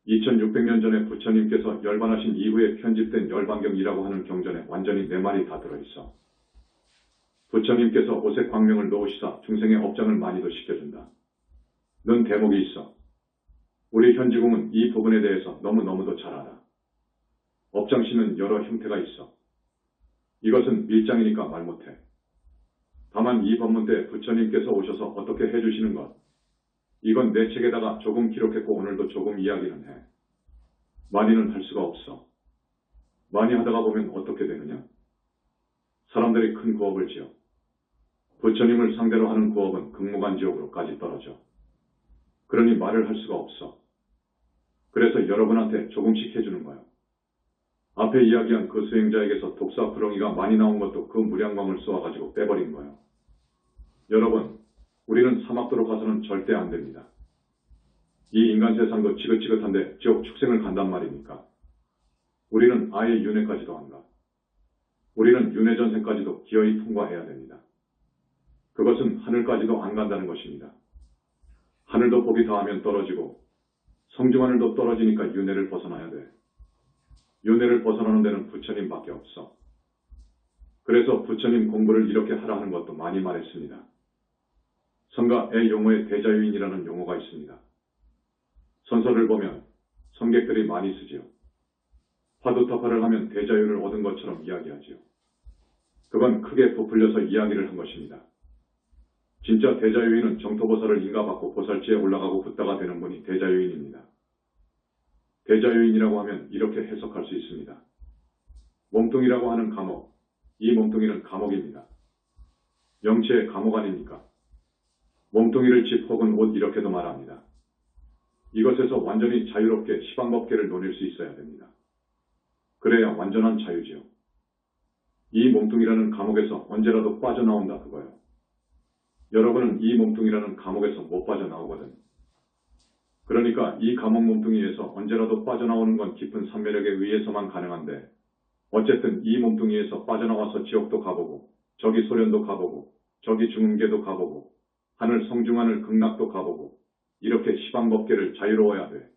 2600년 전에 부처님께서 열반하신 이후에 편집된 열반경이라고 하는 경전에 완전히 내 말이 다 들어있어. 부처님께서 오색 광명을 놓으시사 중생의 업장을 많이도 시켜준다. 는 대목이 있어. 우리 현지궁은 이 부분에 대해서 너무너무도 잘 알아. 업장시는 여러 형태가 있어. 이것은 밀장이니까 말 못해. 다만 이 법문 때 부처님께서 오셔서 어떻게 해주시는 것, 이건 내 책에다가 조금 기록했고 오늘도 조금 이야기는 해. 많이는 할 수가 없어. 많이 하다가 보면 어떻게 되느냐? 사람들이 큰 구업을 지어. 부처님을 상대로 하는 구업은 극무간지옥으로까지 떨어져. 그러니 말을 할 수가 없어. 그래서 여러분한테 조금씩 해주는 거야. 앞에 이야기한 그 수행자에게서 독사 구렁이가 많이 나온 것도 그 무량광을 쏘아가지고 빼버린 거예요. 여러분, 우리는 사막도로 가서는 절대 안 됩니다. 이 인간 세상도 지긋지긋한데 지옥 축생을 간단 말입니까? 우리는 아예 윤회까지도 안 가. 우리는 윤회전생까지도 기어이 통과해야 됩니다. 그것은 하늘까지도 안 간다는 것입니다. 하늘도 복이 닿으면 떨어지고 성중하늘도 떨어지니까 윤회를 벗어나야 돼. 윤회를 벗어나는 데는 부처님밖에 없어. 그래서 부처님 공부를 이렇게 하라 하는 것도 많이 말했습니다. 성가의 용어에 대자유인이라는 용어가 있습니다. 선서를 보면 성객들이 많이 쓰지요. 화두타파를 하면 대자유를 얻은 것처럼 이야기하지요. 그건 크게 부풀려서 이야기를 한 것입니다. 진짜 대자유인은 정토보살을 인가받고 보살지에 올라가고 붓다가 되는 분이 대자유인입니다. 대자유인이라고 하면 이렇게 해석할 수 있습니다. 몸뚱이라고 하는 감옥, 이 몸뚱이는 감옥입니다. 영체의 감옥 아닙니까? 몸뚱이를 집 혹은 옷 이렇게도 말합니다. 이것에서 완전히 자유롭게 시방법계를 논일 수 있어야 됩니다. 그래야 완전한 자유지요. 이 몸뚱이라는 감옥에서 언제라도 빠져나온다 그거요. 여러분은 이 몸뚱이라는 감옥에서 못 빠져나오거든. 그러니까 이 감옥 몸뚱이에서 언제라도 빠져나오는 건 깊은 삼매력에 의해서만 가능한데 어쨌든 이 몸뚱이에서 빠져나와서 지옥도 가보고 저기 소련도 가보고 저기 중흥계도 가보고 하늘 성중하늘 극락도 가보고 이렇게 시방법계를 자유로워야 돼.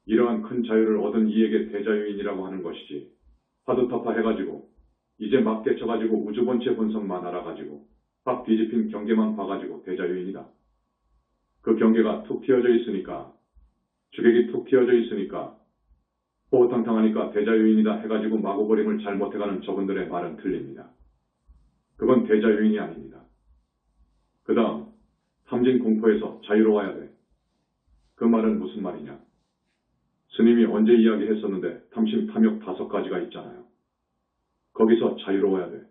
이러한 큰 자유를 얻은 이에게 대자유인이라고 하는 것이지 화두타파 해가지고 이제 막 깨쳐가지고 우주본체 본성만 알아가지고 확 뒤집힌 경계만 봐가지고 대자유인이다. 그 경계가 툭 튀어져 있으니까, 주객이 툭 튀어져 있으니까, 호호탕탕하니까 대자유인이다 해가지고 마구버림을 잘못해가는 저분들의 말은 틀립니다. 그건 대자유인이 아닙니다. 그 다음, 탐진 공포에서 자유로워야 돼. 그 말은 무슨 말이냐? 스님이 언제 이야기했었는데 탐심, 탐욕 5가지가 있잖아요. 거기서 자유로워야 돼.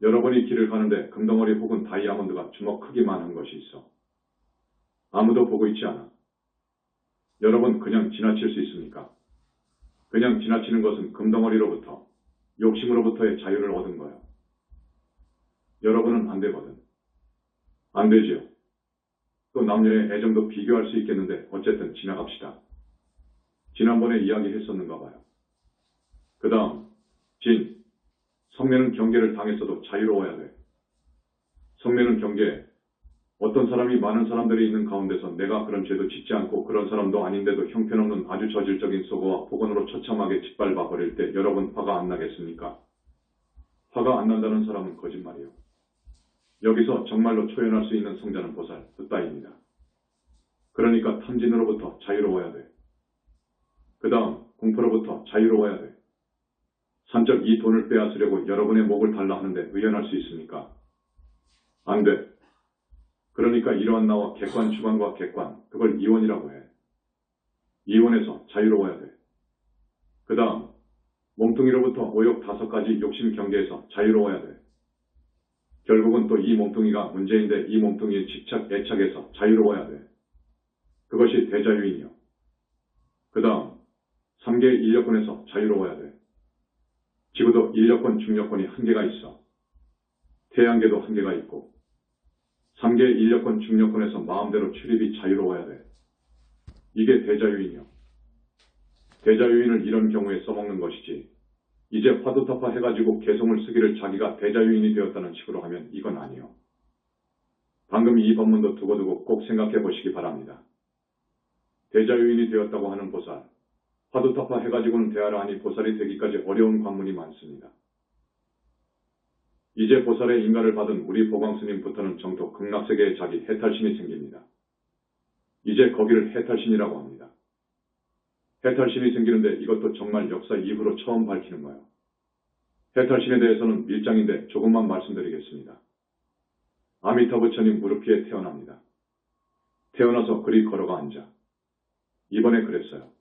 여러분이 길을 가는데 금덩어리 혹은 다이아몬드가 주먹 크기만 한 것이 있어. 아무도 보고 있지 않아. 여러분 그냥 지나칠 수 있습니까? 그냥 지나치는 것은 금덩어리로부터, 욕심으로부터의 자유를 얻은 거예요. 여러분은 안 되거든. 안 되지요. 또 남녀의 애정도 비교할 수 있겠는데 어쨌든 지나갑시다. 지난번에 이야기했었는가 봐요. 그 다음, 진. 성매는 경계를 당했어도 자유로워야 돼. 성매는 경계. 어떤 사람이 많은 사람들이 있는 가운데서 내가 그런 죄도 짓지 않고 그런 사람도 아닌데도 형편없는 아주 저질적인 속어와 폭언으로 처참하게 짓밟아 버릴 때 여러분 화가 안 나겠습니까? 화가 안 난다는 사람은 거짓말이요. 여기서 정말로 초연할 수 있는 성자는 보살, 그따위입니다. 그러니까 탐진으로부터 자유로워야 돼. 그 다음 공포로부터 자유로워야 돼. 산적 이 돈을 빼앗으려고 여러분의 목을 달라 하는데 의연할 수 있습니까? 안 돼. 그러니까 이러한 나와 객관 주관과 객관, 그걸 이원이라고 해. 이원에서 자유로워야 돼. 그 다음 몸뚱이로부터 오욕 5가지 욕심 경계에서 자유로워야 돼. 결국은 또 이 몸뚱이가 문제인데 이 몸뚱이의 집착, 애착에서 자유로워야 돼. 그것이 대자유인이요. 그 다음 3개의 인력권에서 자유로워야 돼. 지구도 인력권, 중력권이 한계가 있어. 태양계도 한계가 있고 3개의 인력권, 중력권에서 마음대로 출입이 자유로워야 돼. 이게 대자유인이요. 대자유인을 이런 경우에 써먹는 것이지. 이제 화두타파 해가지고 개성을 쓰기를 자기가 대자유인이 되었다는 식으로 하면 이건 아니요. 방금 이 법문도 두고두고 꼭 생각해 보시기 바랍니다. 대자유인이 되었다고 하는 보살, 화두타파 해가지고는 대하라 하니 보살이 되기까지 어려운 관문이 많습니다. 이제 보살의 인가를 받은 우리 보광스님부터는 정토 극락세계에 자기 해탈신이 생깁니다. 이제 거기를 해탈신이라고 합니다. 해탈신이 생기는데 이것도 정말 역사 이후로 처음 밝히는 거예요. 해탈신에 대해서는 밀장인데 조금만 말씀드리겠습니다. 아미타 부처님 무릎 위에 태어납니다. 태어나서 그리 걸어가 앉아. 이번에 그랬어요.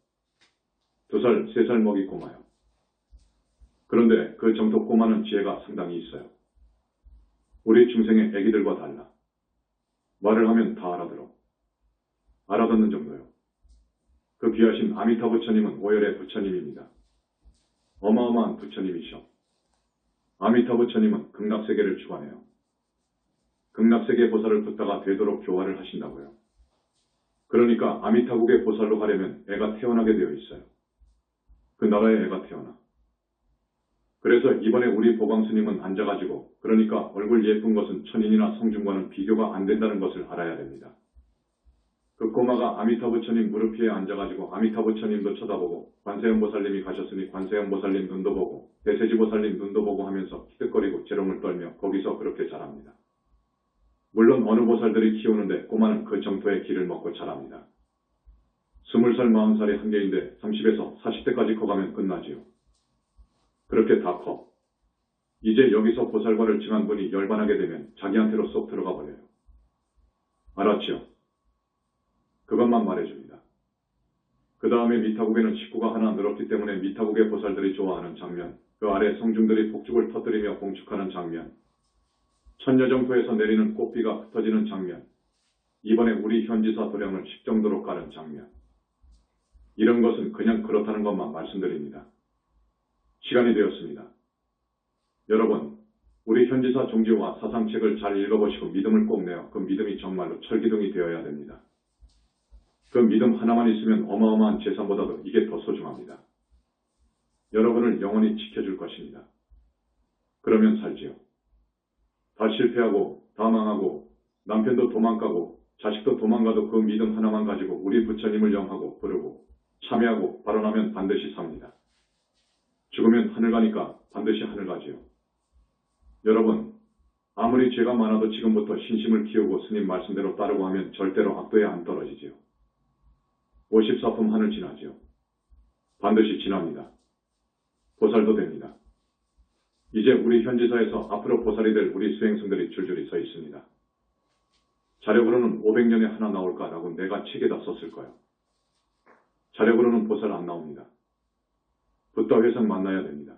2살, 3살 먹이 꼬마요. 그런데 그 정토 꼬마는 지혜가 상당히 있어요. 우리 중생의 애기들과 달라. 말을 하면 다 알아들어. 알아듣는 정도요. 그 귀하신 아미타 부처님은 오열의 부처님입니다. 어마어마한 부처님이셔. 아미타 부처님은 극락세계를 주관해요. 극락세계 보살을 붙다가 되도록 교화를 하신다고요. 그러니까 아미타국의 보살로 하려면 애가 태어나게 되어 있어요. 그 나라에 애가 태어나. 그래서 이번에 우리 보광스님은 앉아가지고 그러니까 얼굴 예쁜 것은 천인이나 성중과는 비교가 안 된다는 것을 알아야 됩니다. 그 꼬마가 아미타 부처님 무릎 위에 앉아가지고 아미타 부처님도 쳐다보고 관세음 보살님이 가셨으니 관세음 보살님 눈도 보고 대세지 보살님 눈도 보고 하면서 키득거리고 재롱을 떨며 거기서 그렇게 자랍니다. 물론 어느 보살들이 키우는데 꼬마는 그 정토의 길을 먹고 자랍니다. 20살, 40살이 한계인데 30에서 40대까지 커가면 끝나지요. 그렇게 다 커. 이제 여기서 보살과를 증한 분이 열반하게 되면 자기한테로 쏙 들어가 버려요. 알았지요? 그것만 말해줍니다. 그 다음에 미타국에는 식구가 하나 늘었기 때문에 미타국의 보살들이 좋아하는 장면, 그 아래 성중들이 폭죽을 터뜨리며 봉축하는 장면, 천여정토에서 내리는 꽃비가 흩어지는 장면, 이번에 우리 현지사 도량을 식정도로 가는 장면. 이런 것은 그냥 그렇다는 것만 말씀드립니다. 시간이 되었습니다. 여러분, 우리 현지사 종지와 사상책을 잘 읽어보시고 믿음을 꼭 내어 그 믿음이 정말로 철기둥이 되어야 됩니다. 그 믿음 하나만 있으면 어마어마한 재산보다도 이게 더 소중합니다. 여러분을 영원히 지켜줄 것입니다. 그러면 살지요. 다 실패하고 다 망하고 남편도 도망가고 자식도 도망가도 그 믿음 하나만 가지고 우리 부처님을 영하고 부르고 참여하고 발언하면 반드시 삽니다. 죽으면 하늘 가니까 반드시 하늘 가지요. 여러분, 아무리 죄가 많아도 지금부터 신심을 키우고 스님 말씀대로 따르고 하면 절대로 악도에 안 떨어지지요. 54품 한을 지나지요. 반드시 지납니다. 보살도 됩니다. 이제 우리 현지사에서 앞으로 보살이 될 우리 수행승들이 줄줄이 서 있습니다. 자력으로는 500년에 하나 나올까라고 내가 책에다 썼을 거예요. 자력으로는 보살 안 나옵니다. 붓다 회상 만나야 됩니다.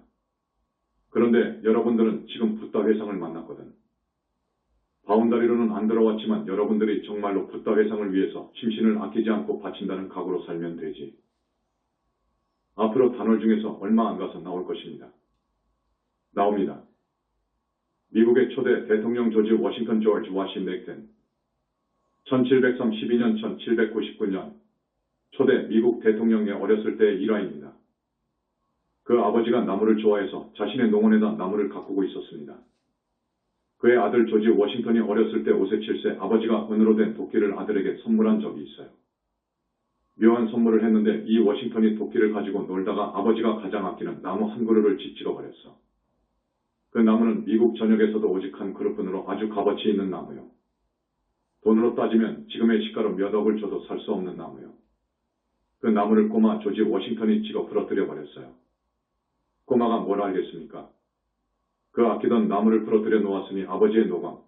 그런데 여러분들은 지금 붓다 회상을 만났거든. 바운다리로는 안 들어왔지만 여러분들이 정말로 붓다 회상을 위해서 심신을 아끼지 않고 바친다는 각오로 살면 되지. 앞으로 단월 중에서 얼마 안 가서 나올 것입니다. 나옵니다. 미국의 초대 대통령 조지 워싱턴 조지 워싱턴 1732년 1799년 초대 미국 대통령의 어렸을 때의 일화입니다. 그 아버지가 나무를 좋아해서 자신의 농원에다 나무를 가꾸고 있었습니다. 그의 아들 조지 워싱턴이 어렸을 때 5세 7세 아버지가 은으로 된 도끼를 아들에게 선물한 적이 있어요. 묘한 선물을 했는데 이 워싱턴이 도끼를 가지고 놀다가 아버지가 가장 아끼는 나무 한 그루를 찍어버렸어. 그 나무는 미국 전역에서도 오직 한 그루뿐으로 아주 값어치 있는 나무요. 돈으로 따지면 지금의 시가로 몇 억을 줘도 살 수 없는 나무요. 그 나무를 꼬마 조지 워싱턴이 찍어 부러뜨려 버렸어요. 꼬마가 뭘 알겠습니까? 그 아끼던 나무를 부러뜨려 놓았으니 아버지의 노감,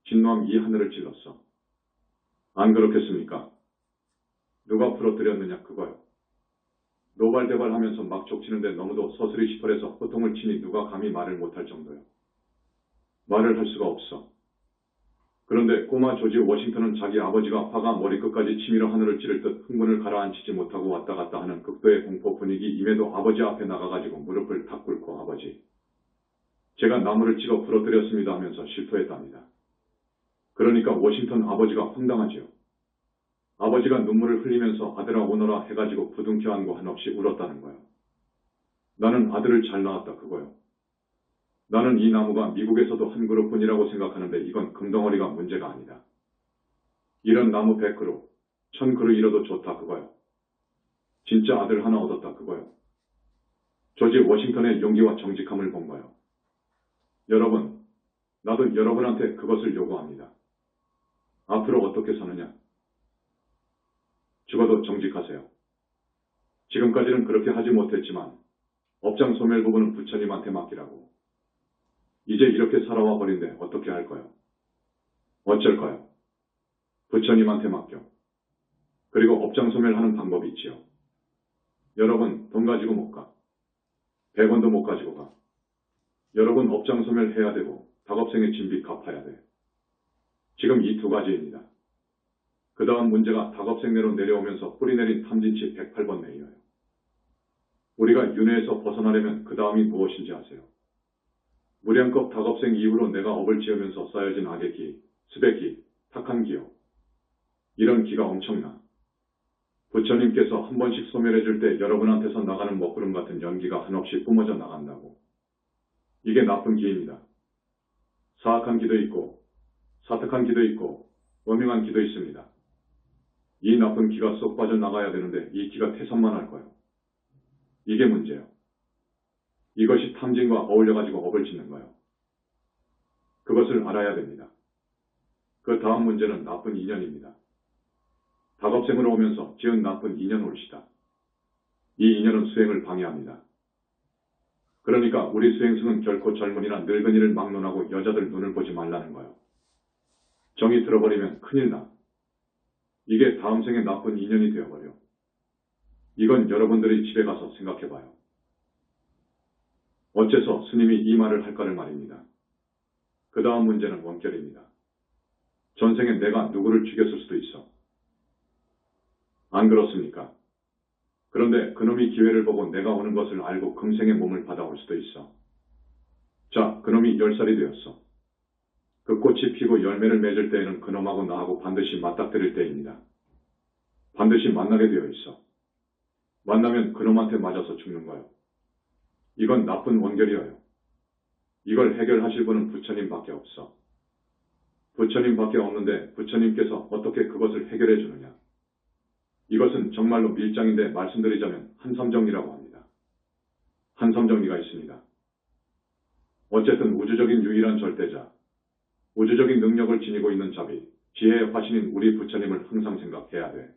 진노함 이 하늘을 찔렀어. 안 그렇겠습니까? 누가 부러뜨렸느냐 그거요. 노발대발하면서 막 족치는데 너무도 서슬이 시퍼래서 호통을 치니 누가 감히 말을 못할 정도요. 말을 할 수가 없어. 그런데 꼬마 조지 워싱턴은 자기 아버지가 화가 머리끝까지 치밀어 하늘을 찌를 듯 흥분을 가라앉히지 못하고 왔다 갔다 하는 극도의 공포 분위기임에도 아버지 앞에 나가가지고 무릎을 탁 꿇고 아버지, 제가 나무를 찍어 부러뜨렸습니다 하면서 실토했답니다. 그러니까 워싱턴 아버지가 황당하지요. 아버지가 눈물을 흘리면서 아들아 오너라 해가지고 부둥켜 안고 한없이 울었다는 거예요. 나는 아들을 잘 낳았다 그거요. 나는 이 나무가 미국에서도 한 그루뿐이라고 생각하는데 이건 금덩어리가 문제가 아니다. 이런 나무 100그루, 1000그루 잃어도 좋다 그거요. 진짜 아들 하나 얻었다 그거요. 조지 워싱턴의 용기와 정직함을 본 거요. 여러분, 나도 여러분한테 그것을 요구합니다. 앞으로 어떻게 사느냐? 죽어도 정직하세요. 지금까지는 그렇게 하지 못했지만 업장 소멸 부분은 부처님한테 맡기라고. 이제 이렇게 살아와 버린데 어떻게 할까요? 어쩔까요? 부처님한테 맡겨. 그리고 업장 소멸하는 방법이 있지요. 여러분 돈 가지고 못 가. 100원도 못 가지고 가. 여러분 업장 소멸해야 되고 닭업생의 진빚 갚아야 돼. 지금 이 두 가지입니다. 그 다음 문제가 닭업생내로 내려오면서 뿌리 내린 탐진치 108번 내이어요. 우리가 윤회에서 벗어나려면 그 다음이 무엇인지 아세요? 무량겁 닭업생 이후로 내가 업을 지으면서 쌓여진 악의 기, 습의 기, 탁한 기요. 이런 기가 엄청나. 부처님께서 한 번씩 소멸해줄 때 여러분한테서 나가는 먹구름 같은 연기가 한없이 뿜어져 나간다고. 이게 나쁜 기입니다. 사악한 기도 있고 사특한 기도 있고 음흉한 기도 있습니다. 이 나쁜 기가 쏙 빠져나가야 되는데 이 기가 태산만 할 거예요. 이게 문제예요. 이것이 탐진과 어울려가지고 업을 짓는 거예요. 그것을 알아야 됩니다. 그 다음 문제는 나쁜 인연입니다. 닭업생으로 오면서 지은 나쁜 인연 올시다. 이 인연은 수행을 방해합니다. 그러니까 우리 수행승은 결코 젊은이나 늙은이를 막론하고 여자들 눈을 보지 말라는 거예요. 정이 들어버리면 큰일 나. 이게 다음 생에 나쁜 인연이 되어버려. 이건 여러분들이 집에 가서 생각해봐요. 어째서 스님이 이 말을 할까를 말입니다. 그 다음 문제는 원결입니다. 전생에 내가 누구를 죽였을 수도 있어. 안 그렇습니까? 그런데 그놈이 기회를 보고 내가 오는 것을 알고 금생의 몸을 받아올 수도 있어. 자, 그놈이 10살이 되었어. 그 꽃이 피고 열매를 맺을 때에는 그놈하고 나하고 반드시 맞닥뜨릴 때입니다. 반드시 만나게 되어 있어. 만나면 그놈한테 맞아서 죽는 거예요. 이건 나쁜 원결이에요. 이걸 해결하실 분은 부처님밖에 없어. 부처님밖에 없는데 부처님께서 어떻게 그것을 해결해 주느냐. 이것은 정말로 밀장인데 말씀드리자면 한삼정리라고 합니다. 한섬 정리가 있습니다. 어쨌든 우주적인 유일한 절대자, 우주적인 능력을 지니고 있는 자비, 지혜의 화신인 우리 부처님을 항상 생각해야 돼.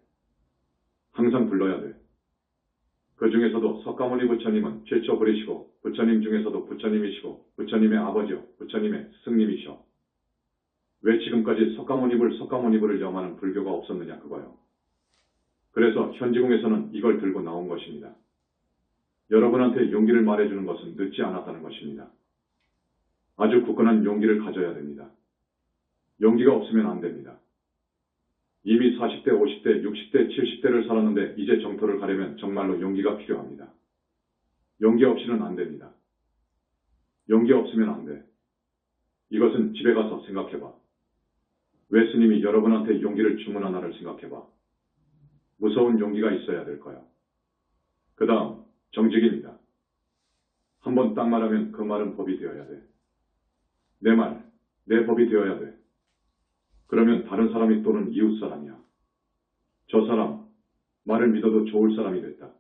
항상 불러야 돼. 그 중에서도 석가모니 부처님은 최초 부리시고 부처님 중에서도 부처님이시고 부처님의 아버지요 부처님의 스승님이셔. 왜 지금까지 석가모니불을 염하는 불교가 없었느냐 그거요. 그래서 현지궁에서는 이걸 들고 나온 것입니다. 여러분한테 용기를 말해주는 것은 늦지 않았다는 것입니다. 아주 굳건한 용기를 가져야 됩니다. 용기가 없으면 안 됩니다. 이미 40대, 50대, 60대, 70대를 살았는데 이제 정토를 가려면 정말로 용기가 필요합니다. 용기 없이는 안 됩니다. 용기 없으면 안 돼. 이것은 집에 가서 생각해봐. 왜 스님이 여러분한테 용기를 주문하나를 생각해봐. 무서운 용기가 있어야 될 거야. 그 다음 정직입니다. 한번 딱 말하면 그 말은 법이 되어야 돼. 내 말, 내 법이 되어야 돼. 그러면 다른 사람이 또는 이웃 사람이야. 저 사람, 말을 믿어도 좋을 사람이 됐다.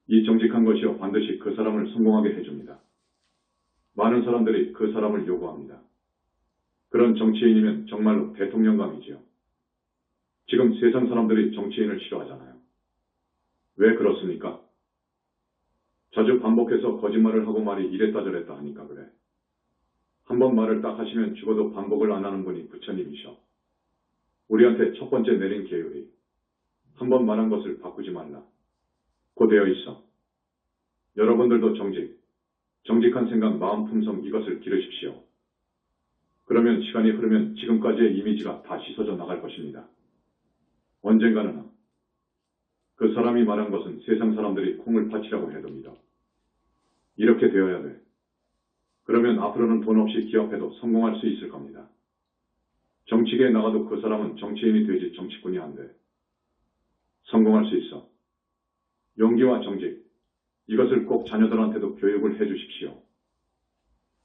이 정직한 것이요 반드시 그 사람을 성공하게 해줍니다. 많은 사람들이 그 사람을 요구합니다. 그런 정치인이면 정말로 대통령감이지요. 지금 세상 사람들이 정치인을 싫어하잖아요. 왜 그렇습니까? 자주 반복해서 거짓말을 하고 말이 이랬다 저랬다 하니까 그래. 한번 말을 딱 하시면 죽어도 반복을 안 하는 분이 부처님이셔. 우리한테 첫 번째 내린 계율이 한번 말한 것을 바꾸지 말라. 고 되어 있어. 여러분들도 정직한 생각, 마음 품성 이것을 기르십시오. 그러면 시간이 흐르면 지금까지의 이미지가 다 씻어져 나갈 것입니다. 언젠가는 그 사람이 말한 것은 세상 사람들이 콩을 파치라고 해도 믿어. 이렇게 되어야 돼. 그러면 앞으로는 돈 없이 기업해도 성공할 수 있을 겁니다. 정치계에 나가도 그 사람은 정치인이 되지 정치꾼이 안 돼. 성공할 수 있어. 용기와 정직, 이것을 꼭 자녀들한테도 교육을 해 주십시오.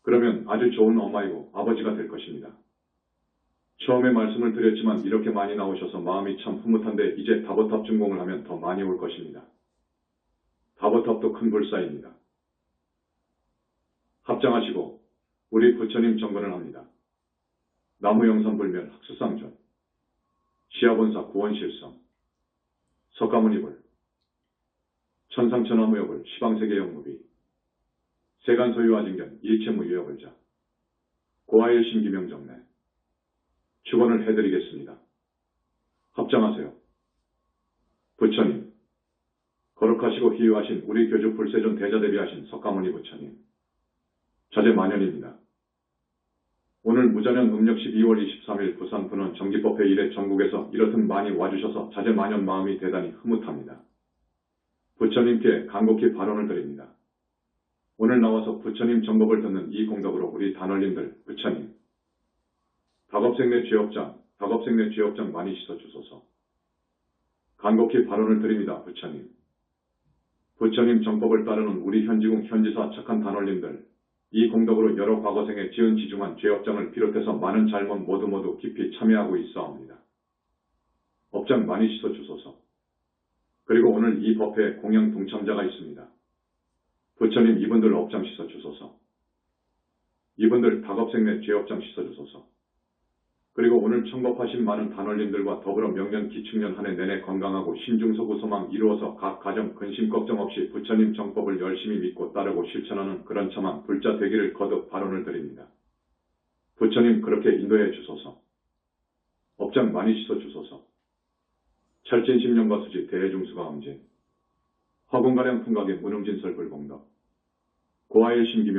그러면 아주 좋은 엄마이고 아버지가 될 것입니다. 처음에 말씀을 드렸지만 이렇게 많이 나오셔서 마음이 참 흐뭇한데 이제 다보탑 준공을 하면 더 많이 올 것입니다. 다보탑도 큰 불사입니다. 합장하시고 우리 부처님 정건을 합니다. 나무영산불멸 학수상전, 시아본사 구원실성, 석가모니불, 천상천하무여불 시방세계영무비, 세간소유아징견 일체무유여불자, 고아일신 기명정례, 축원을 해드리겠습니다. 합장하세요. 부처님, 거룩하시고 희유하신 우리 교주 불세존 대자대비하신 석가모니 부처님, 자제만연입니다. 오늘 무자년 음력 12월 23일 부산 분원 정기법회 일에 전국에서 이렇듯 많이 와주셔서 자제만연 마음이 대단히 흐뭇합니다. 부처님께 간곡히 발언을 드립니다. 오늘 나와서 부처님 정법을 듣는 이 공덕으로 우리 단원님들 부처님, 다겁생내 죄업장 많이 씻어주소서. 간곡히 발언을 드립니다. 부처님. 부처님 정법을 따르는 우리 현지궁 현지사 착한 단원님들, 이 공덕으로 여러 과거생에 지은 지중한 죄업장을 비롯해서 많은 잘못 모두 깊이 참여하고 있사옵니다. 업장 많이 씻어주소서. 그리고 오늘 이 법회에 공양 동참자가 있습니다. 부처님 이분들 업장 씻어주소서. 이분들 다겁생내 죄업장 씻어주소서. 그리고 오늘 청법하신 많은 단원님들과 더불어 명년 기축년 한 해 내내 건강하고 신중서구 소망 이루어서 각 가정 근심 걱정 없이 부처님 정법을 열심히 믿고 따르고 실천하는 그런 참한 불자 되기를 거듭 발언을 드립니다. 부처님 그렇게 인도해 주소서. 업장 많이 씻어 주소서. 찰진심령과 수지 대해중수가 엄진, 화공가량 풍각의 문흥진설 불공덕, 고아의 신기명